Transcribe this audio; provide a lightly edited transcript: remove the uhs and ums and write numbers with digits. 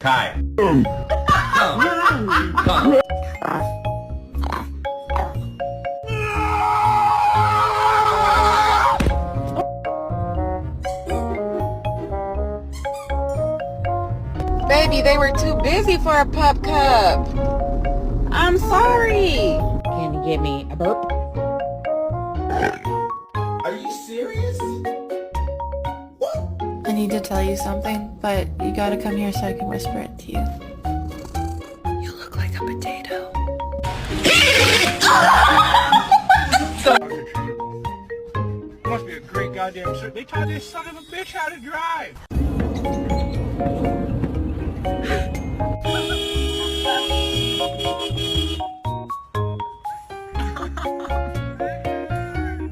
Kai. Baby, they were too busy for a pup cup. I'm sorry. Can you give me a burp? Are you serious? What? I need to tell you something, but you gotta come here so I can whisper it to you. You look like a potato. Must be a great goddamn suit. They taught this son of a bitch how to drive.